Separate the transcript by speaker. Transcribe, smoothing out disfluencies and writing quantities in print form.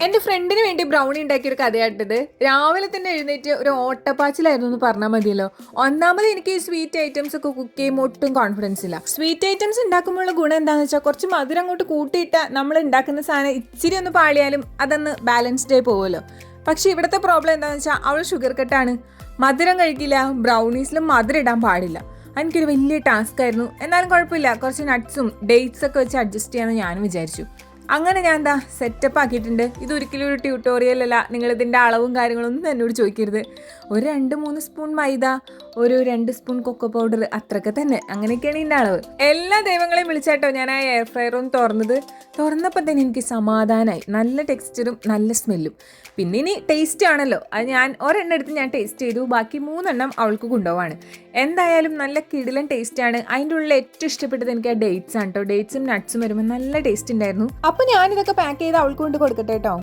Speaker 1: എന്റെ ഫ്രണ്ടിന് വേണ്ടി ബ്രൗണി ഉണ്ടാക്കിയ ഒരു കഥയായിട്ടത്. രാവിലെ തന്നെ എഴുന്നേറ്റ് ഒരു ഓട്ടപ്പാച്ചിലായിരുന്നു എന്ന് പറഞ്ഞാൽ മതിയല്ലോ. ഒന്നാമത് എനിക്ക് ഈ സ്വീറ്റ് ഐറ്റംസ് ഒക്കെ കുക്ക് ചെയ്യുമ്പോൾ ഒട്ടും കോൺഫിഡൻസ് ഇല്ല. സ്വീറ്റ് ഐറ്റംസ് ഉണ്ടാക്കുമ്പോഴുള്ള ഗുണം എന്താണെന്ന് വെച്ചാൽ കുറച്ച് മധുരം അങ്ങോട്ട് കൂട്ടിയിട്ടാൽ നമ്മൾ ഉണ്ടാക്കുന്ന സാധനം ഇച്ചിരി ഒന്ന് പാളിയാലും അതൊന്ന് ബാലൻസ്ഡ് ആയി പോകുമല്ലോ. പക്ഷെ ഇവിടുത്തെ പ്രോബ്ലം എന്താണെന്ന് വെച്ചാൽ അവൾ ഷുഗർ കട്ടാണ്, മധുരം കഴിക്കില്ല, ബ്രൗണീസിലും മധുരം ഇടാൻ പാടില്ല. എനിക്കൊരു വലിയ ടാസ്ക് ആയിരുന്നു. എന്നാലും കുഴപ്പമില്ല, കുറച്ച് നട്ട്സും ഡേറ്റ്സ് ഒക്കെ വെച്ച് അഡ്ജസ്റ്റ് ചെയ്യാമെന്ന് ഞാനും വിചാരിച്ചു. അങ്ങനെ ഞാൻ എന്താ സെറ്റപ്പ് ആക്കിയിട്ടുണ്ട്. ഇതൊരിക്കലും ഒരു ട്യൂട്ടോറിയൽ അല്ല. നിങ്ങളിതിൻ്റെ അളവും കാര്യങ്ങളൊന്നും എന്നോട് ചോദിക്കരുത്. ഒരു 2-3 സ്പൂൺ മൈദ, ഒരു 2 സ്പൂൺ കൊക്കോ പൗഡർ, അത്രയൊക്കെ തന്നെ. അങ്ങനെയൊക്കെയാണ് ഇതിൻ്റെ അളവ്. എല്ലാ ദൈവങ്ങളെയും വിളിച്ചാട്ടോ ഞാൻ ആ എയർ ഫ്രയറും തുറന്നപ്പോൾ തന്നെ എനിക്ക് സമാധാനമായി. നല്ല ടെക്സ്ചറും നല്ല സ്മെല്ലും. പിന്നെ ഇനി ടേസ്റ്റ് ആണല്ലോ, അത് ഞാൻ ഒരെണ്ണം എടുത്ത് ഞാൻ ടേസ്റ്റ് ചെയ്തു. ബാക്കി 3 എണ്ണം അവൾക്ക് കൊണ്ടുപോവാണ്. എന്തായാലും നല്ല കിടിലൻ ടേസ്റ്റാണ്. അതിൻ്റെ ഉള്ളിൽ ഏറ്റവും ഇഷ്ടപ്പെട്ടത് എനിക്ക് ആ ഡേറ്റ്സ് ആണ് കേട്ടോ. ഡേറ്റ്സും നട്ട്സും വരുമ്പോൾ നല്ല ടേസ്റ്റ് ഉണ്ടായിരുന്നു. അപ്പോൾ ഞാനിതൊക്കെ പാക്ക് ചെയ്ത് അവൾക്ക് കൊണ്ട് കൊടുക്കട്ടെ കേട്ടോ.